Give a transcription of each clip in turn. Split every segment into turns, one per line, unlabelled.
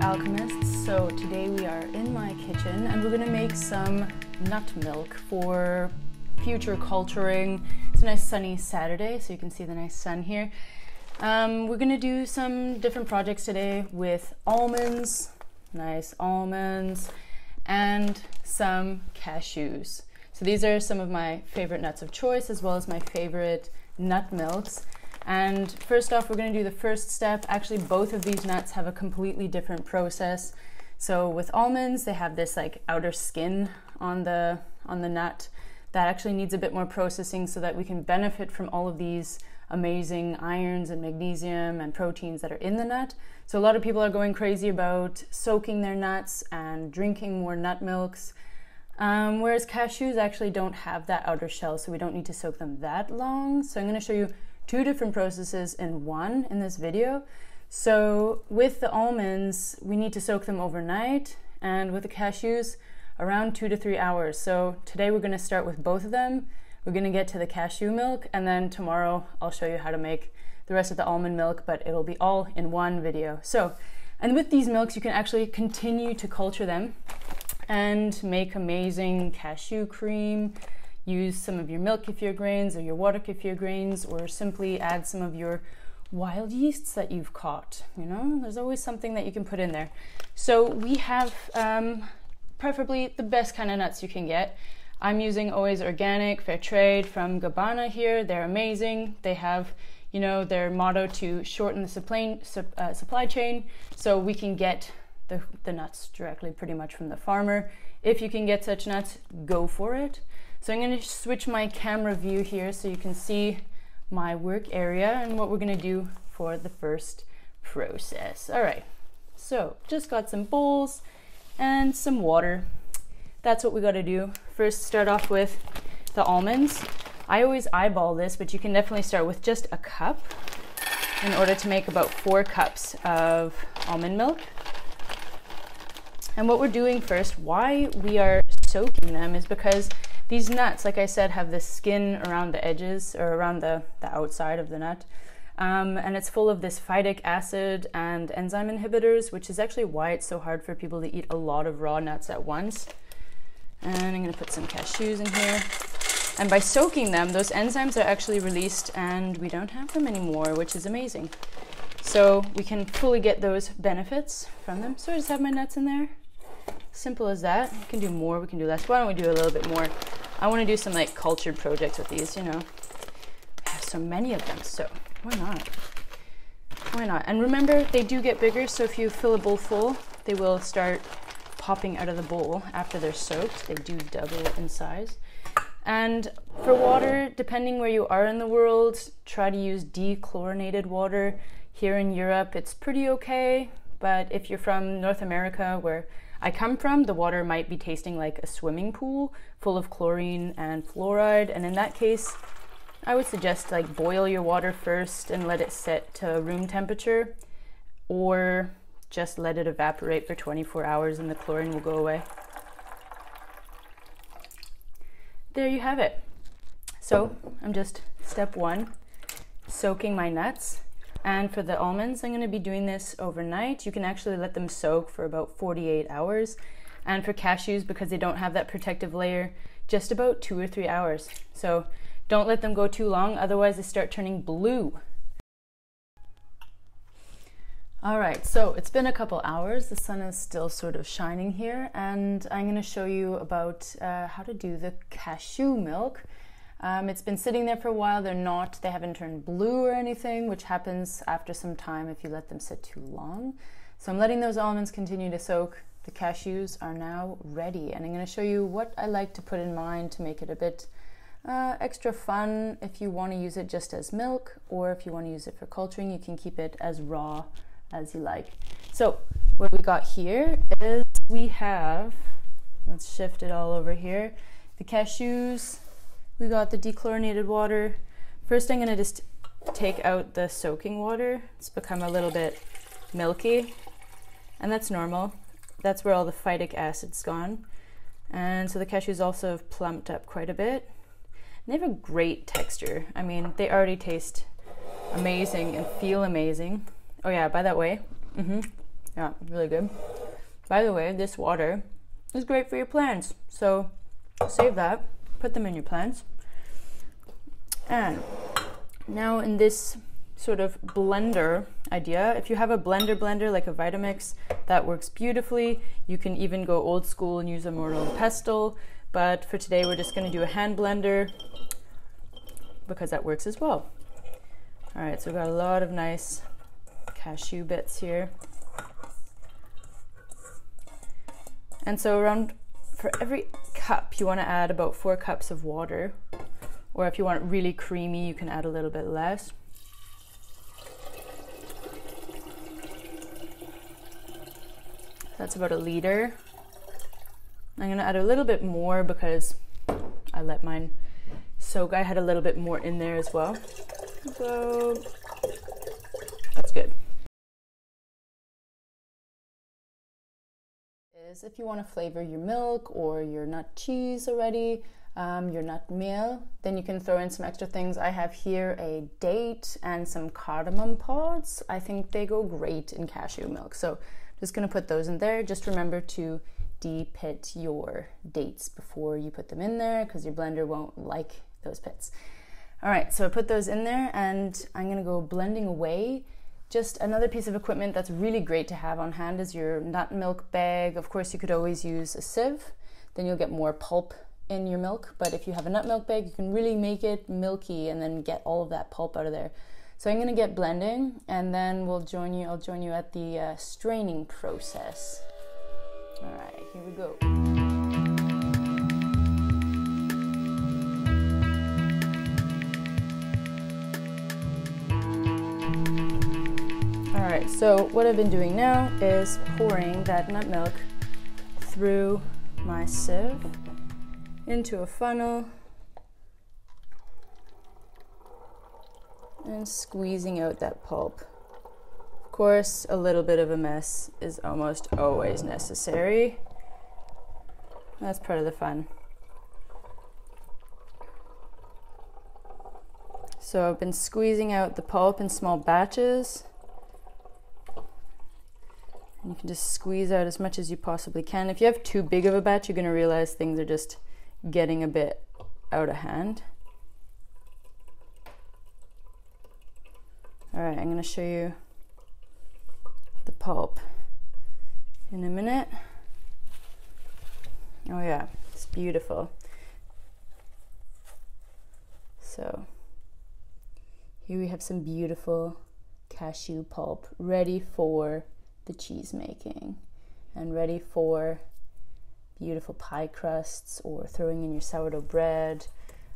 alchemists. So today we are in my kitchen and we're gonna make some nut milk for future culturing. It's a nice sunny Saturday, so you can see the nice sun here. We're gonna do some different projects today with almonds, nice almonds, and some cashews. So these are some of my favorite nuts of choice, as well as my favorite nut milks. And first off, we're going to do the first step. Actually, both of these nuts have a completely different process. So with almonds, they have this like outer skin on the nut that actually needs a bit more processing so that we can benefit from all of these amazing irons and magnesium and proteins that are in the nut. So a lot of people are going crazy about soaking their nuts and drinking more nut milks. Whereas cashews actually don't have that outer shell, so we don't need to soak them that long. So I'm going to show you two different processes in one in this video. So with the almonds, we need to soak them overnight, and with the cashews, around 2 to 3 hours. So today we're going to start with both of them. We're going to get to the cashew milk, and then tomorrow I'll show you how to make the rest of the almond milk, but it'll be all in one video. So, and with these milks, you can actually continue to culture them and make amazing cashew cream. Use some of your milk kefir grains or your water kefir grains, or simply add some of your wild yeasts that you've caught. You know, there's always something that you can put in there. So we have preferably the best kind of nuts you can get. I'm using always organic, fair trade from Gabbana here. They're amazing. They have, you know, their motto to shorten the supply chain, so we can get the nuts directly pretty much from the farmer. If you can get such nuts, go for it. So I'm going to switch my camera view here so you can see my work area and what we're going to do for the first process. All right, so just got some bowls and some water. That's what we got to do. First, start off with the almonds. I always eyeball this, but you can definitely start with just a cup in order to make about 4 cups of almond milk. And what we're doing first, why we are soaking them, is because these nuts, like I said, have this skin around the edges, or around the outside of the nut. And it's full of this phytic acid and enzyme inhibitors, which is actually why it's so hard for people to eat a lot of raw nuts at once. And I'm going to put some cashews in here. And by soaking them, those enzymes are actually released and we don't have them anymore, which is amazing. So we can fully get those benefits from them. So I just have my nuts in there. Simple as that. We can do more, we can do less. Why don't we do a little bit more? I want to do some like cultured projects with these, you know. I have so many of them, so why not? Why not? And remember, they do get bigger, so if you fill a bowl full, they will start popping out of the bowl after they're soaked. They do double in size. And for water, depending where you are in the world, try to use dechlorinated water. Here in Europe, it's pretty okay, but if you're from North America, where I come from, the water might be tasting like a swimming pool full of chlorine and fluoride, and in that case, I would suggest like boil your water first and let it set to room temperature, or just let it evaporate for 24 hours and the chlorine will go away. There you have it. So I'm just step 1, soaking my nuts. And for the almonds, I'm going to be doing this overnight. You can actually let them soak for about 48 hours. And for cashews, because they don't have that protective layer, just about 2 or 3 hours. So don't let them go too long, otherwise they start turning blue. All right, so it's been a couple hours. The sun is still sort of shining here, and I'm going to show you about how to do the cashew milk. It's been sitting there for a while. They haven't turned blue or anything, which happens after some time if you let them sit too long. So I'm letting those almonds continue to soak. The cashews are now ready, and I'm going to show you what I like to put in mind to make it a bit extra fun. If you want to use it just as milk, or if you want to use it for culturing, you can keep it as raw as you like. So what we got here is we have, let's shift it all over here, the cashews. We got the dechlorinated water. First, I'm going to just take out the soaking water. It's become a little bit milky, and that's normal. That's where all the phytic acid's gone. And so the cashews also have plumped up quite a bit. And they have a great texture. I mean, they already taste amazing and feel amazing. Oh yeah, by that way, Yeah, really good. By the way, this water is great for your plants. So save that, put them in your plants. And now in this sort of blender idea, if you have a blender like a Vitamix, that works beautifully. You can even go old school and use a mortar and pestle, but for today we're just going to do a hand blender because that works as well. All right, so we've got a lot of nice cashew bits here. And so for every cup you want to add about 4 cups of water, or if you want it really creamy you can add a little bit less. That's about 1 liter. I'm gonna add a little bit more because I let mine soak. I had a little bit more in there as well. So that's good. If you want to flavor your milk or your nut cheese already, your nut meal, then you can throw in some extra things. I have here a date and some cardamom pods. I think they go great in cashew milk. So just going to put those in there. Just remember to de-pit your dates before you put them in there because your blender won't like those pits. All right, so I put those in there and I'm going to go blending away. Just another piece of equipment that's really great to have on hand is your nut milk bag. Of course, you could always use a sieve, then you'll get more pulp in your milk. But if you have a nut milk bag, you can really make it milky and then get all of that pulp out of there. So I'm gonna get blending and then I'll join you at the straining process. All right, here we go. All right, so what I've been doing now is pouring that nut milk through my sieve into a funnel and squeezing out that pulp. Of course, a little bit of a mess is almost always necessary. That's part of the fun. So I've been squeezing out the pulp in small batches. You can just squeeze out as much as you possibly can. If you have too big of a batch, you're going to realize things are just getting a bit out of hand. All right, I'm going to show you the pulp in a minute. Oh yeah, it's beautiful. So here we have some beautiful cashew pulp ready for the cheese making and ready for beautiful pie crusts or throwing in your sourdough bread.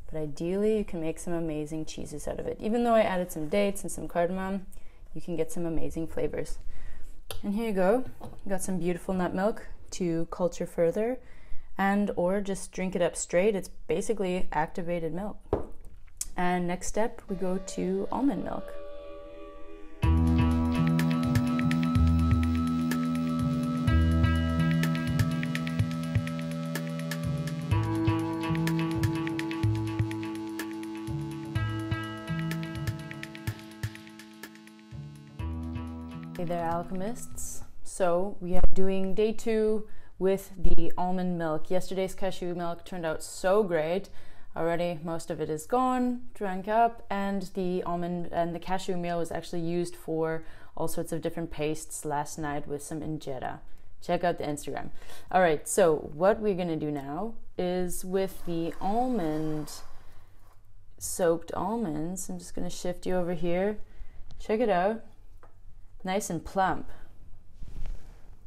But ideally you can make some amazing cheeses out of it. Even though I added some dates and some cardamom, you can get some amazing flavors. And here you go, you got some beautiful nut milk to culture further and or just drink it up straight. It's basically activated milk. And next step, we go to almond milk. Hey there, alchemists. So we are doing day 2 with the almond milk. Yesterday's cashew milk turned out so great. Already most of it is gone, drank up, and the almond and the cashew meal was actually used for all sorts of different pastes last night with some injera. Check out the Instagram. All right, so what we're gonna do now is with the soaked almonds, I'm just gonna shift you over here. Check it out, nice and plump.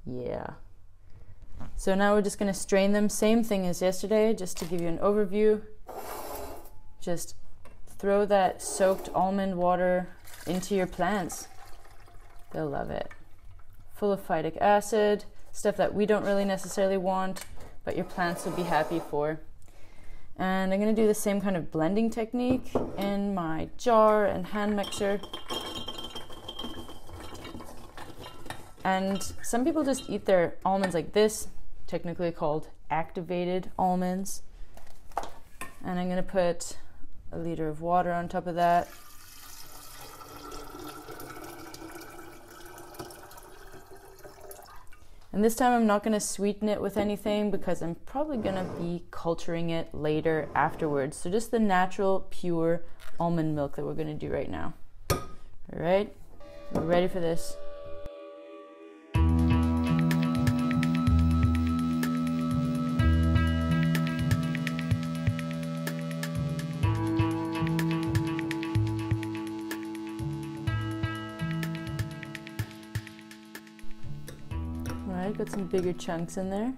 Yeah. So now we're just gonna strain them, same thing as yesterday, just to give you an overview. Just throw that soaked almond water into your plants. They'll love it. Full of phytic acid, stuff that we don't really necessarily want, but your plants will be happy for. And I'm gonna do the same kind of blending technique in my jar and hand mixer. And some people just eat their almonds like this, technically called activated almonds. And I'm gonna put a liter of water on top of that. And this time I'm not going to sweeten it with anything because I'm probably going to be culturing it later afterwards. So just the natural, pure almond milk that we're going to do right now. All right, we're ready for this. Alright, got some bigger chunks in there.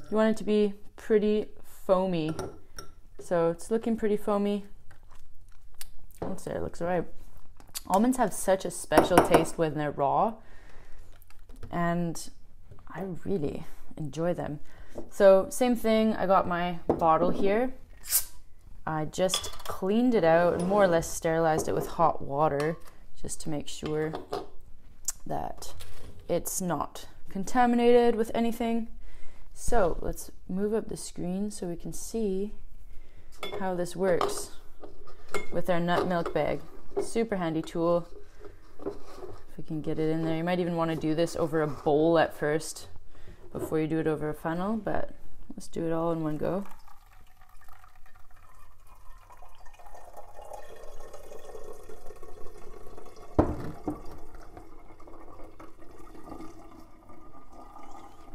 You want it to be pretty foamy. So it's looking pretty foamy. Let's say it looks alright. Almonds have such a special taste when they're raw, and I really enjoy them. So same thing, I got my bottle here. I just cleaned it out and more or less sterilized it with hot water just to make sure that it's not contaminated with anything. So let's move up the screen so we can see how this works with our nut milk bag. Super handy tool. If we can get it in there. You might even want to do this over a bowl at first before you do it over a funnel, but let's do it all in one go.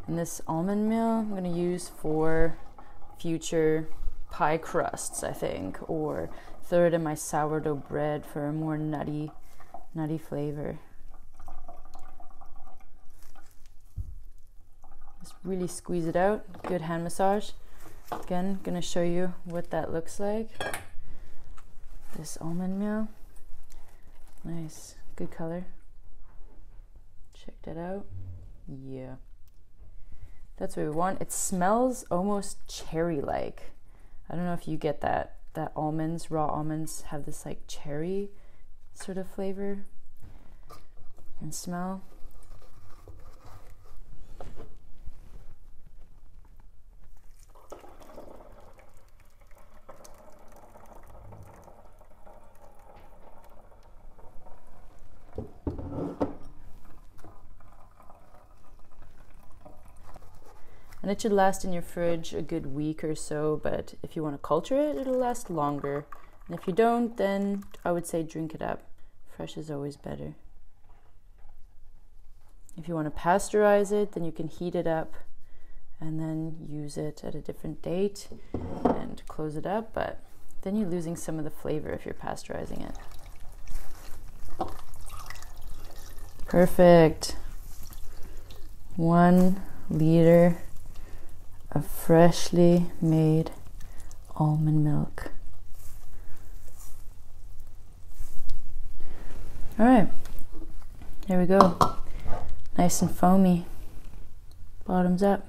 And this almond meal I'm going to use for future pie crusts, I think, or throw it in my sourdough bread for a more nutty flavor. Just really squeeze it out. Good hand massage. Again, going to show you what that looks like. This almond meal. Nice. Good color. Check that out. Yeah. That's what we want. It smells almost cherry-like. I don't know if you get that almonds, raw almonds, have this like cherry sort of flavor and smell. And it should last in your fridge a good week or so, but if you want to culture it, it'll last longer. And if you don't, then I would say drink it up. Fresh is always better. If you want to pasteurize it, then you can heat it up and then use it at a different date and close it up, but then you're losing some of the flavor if you're pasteurizing it. Perfect. 1 liter of freshly made almond milk. All right, there we go. Nice and foamy. Bottoms up.